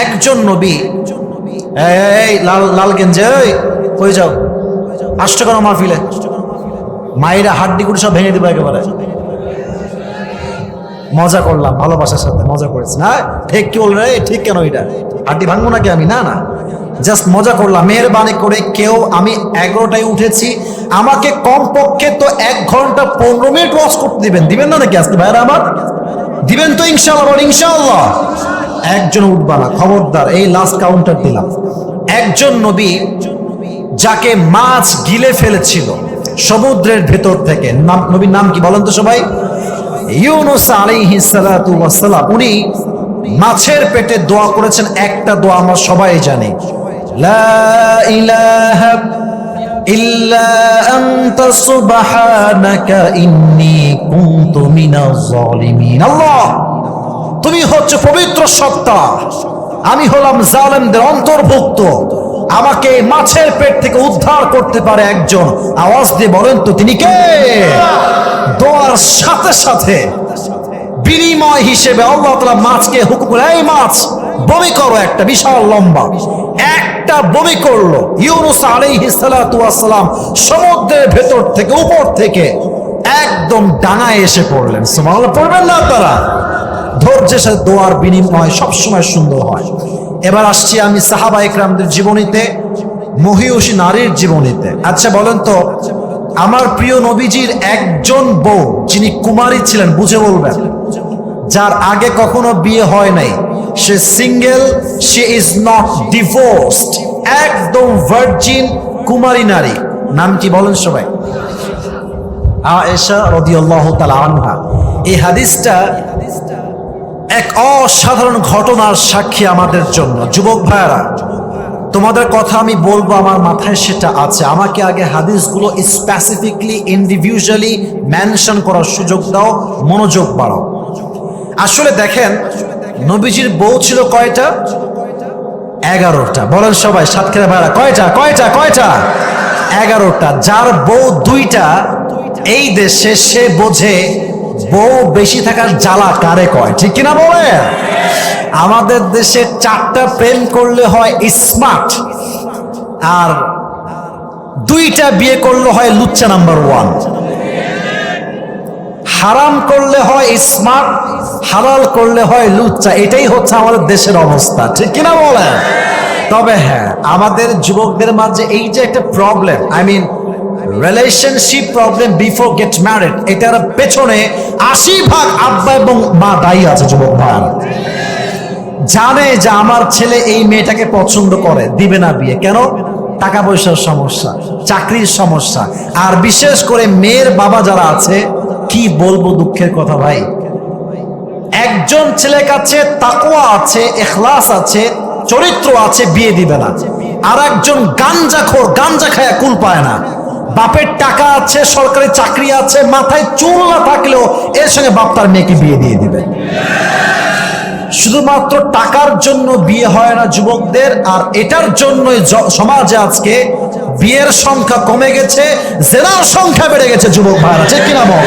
একজন নবী, এই লাল লাল গেঞ্জে, কই যাও, আসতে কেন মাহফিলে? মায়েরা হাড্ডি গুড়ি সব ভেঙে দিবে একেবারে। মজা করলাম, ভালোবাসার সাথে মজা করেছি না। ঠিক কি বলবে? ঠিক কেন? এটা হাড্ডি ভাঙবো নাকি আমি? না না, জাস্ট মজা করলাম। মেহরবানি করে কেউ, আমি 11টায় উঠেছি, আমাকে কমপক্ষে তো 1 ঘন্টা 15 মিনিট ওয়াচ করতে দিবেন না নাকি আজকে ভাইরা আমার? দিবেন তো ইনশাআল্লাহ? ইনশাআল্লাহ। একজন উঠবা না, খবরদার। এই লাস্ট কাউন্টার দিলাম। একজন নবী যাকে মাছ গিলে ফেলেছিল সমুদ্রের ভেতর থেকে, নবীর নাম কি বলেন তো সবাই? ইউনুস আলাইহিস সালাতু ওয়াস সালাম। উনি মাছের পেটে দোয়া করেছেন, একটা দোয়া আমরা সবাই জানি, লা ইলাহা ইল্লা আনতা সুবহানাকা ইন্নী কুনতু মিনাজ জালিমিন। আল্লাহ, তুমি হচ্ছে পবিত্র সত্তা, আমি হলাম জালেমদের অন্তর্ভুক্ত। আমাকে মাছের পেট থেকে উদ্ধার করতে পারে একজন, আওয়াজ দিয়ে বলেন তো তিনি কে? দোয়ার সাথে সাথে বিনিময় হিসেবে আল্লাহ তাআলা মাছকে হুকুম করে, এই মাছ বমি করো। একটা বিশাল লম্বা একটা বমি করলো। ইউনুস আলাইহিস সালাতু ওয়াস সালাম সমুদ্রের ভেতর থেকে, উপর থেকে একদম ডাঙায় এসে পড়লেন। সুবহানাল্লাহ পড়বেন না আপনারা? ধৈর্যের সাথে দোয়ার বিনিময় সবসময় সুন্দর হয়। এবার আসছি আমি সাহাবা ইকরামদের জীবনীতে, মহিয়সী নারীর জীবনীতে। আচ্ছা বলেন তো, আমার প্রিয় নবীজির একজন বউ যিনি কুমারী ছিলেন, বুঝে বলবেন, যার আগে কখনো বিয়ে হয় নাই, সে সিঙ্গেল, সে ইজ নট ডিভোর্সড, একদম ভার্জিন কুমারী নারী, নাম কি বলেন সবাই? আয়েশা রাদিয়াল্লাহু তাআলা আনহা। এই হাদিসটা এক অসাধারণ ঘটনার সাক্ষী আমাদের জন্য। যুবক ভাইরা, তোমাদের কথা আমি বলবো, আমার মাথায় সেটা আছে। আমাকে আগে হাদিসগুলো স্পেসিফিকলি ইন্ডিভিজুয়ালি মেনশন করার সুযোগ দাও, মনোযোগ বাড়াও। আসলে দেখেন, নবীজির বউ ছিল কয়টা? 11টা। বলেন সবাই, সাতক্ষীরা ভাইরা, কয়টা কয়টা কয়টা? 11টা। যার বউ 2টা এই দেশে, সে বোঝে বউ বেশি থাকার জ্বালা কারে কয়, ঠিক কিনা বলে? আমাদের দেশে 4টা প্রেম করলে হয় স্মার্ট, আর 2টা বিয়ে করলে হয় লুচ্চা নাম্বার 1। হারাম করলে হয় স্মার্ট, হালাল করলে হয় লুচ্চা। এটাই হচ্ছে আমাদের দেশের অবস্থা, ঠিক কিনা বলে? তবে হ্যাঁ, আমাদের যুবকদের মাঝে এই যে একটা problem, I mean relationship problem before get married, এটার পেছনে 80% আব্বা এবং মা দায়ী আছে। যুবক ভাই জানে যে আমার ছেলে এই মেয়েটাকে পছন্দ করে, দিবে না বিয়ে। কেন? টাকা পয়সার সমস্যা, চাকরির সমস্যা। আর বিশেষ করে মেয়ের বাবা যারা আছে, কি বলবো দুঃখের কথা ভাই, একজন ছেলের কাছে তাকওয়া আছে, ইখলাস আছে, চরিত্র আছে, বিয়ে দিবে না। আর একজন গাঞ্জাখোর, গাঞ্জা খায়া কুল পায় না। বাপের টাকা আছে, সরকারি চাকরি আছে, মাথায় চুল না থাকলেও এর সঙ্গে বাপ তার মেয়েকে বিয়ে দিয়ে দিবে। শুধুমাত্র টাকার জন্য বিয়ে হয় না যুবকদের, আর এটার জন্যই সমাজে আজকে বিয়ের সংখ্যা কমে গেছে, জেনার সংখ্যা বেড়ে গেছে। যুবক ভাইরা, ঠিক কিনা বল?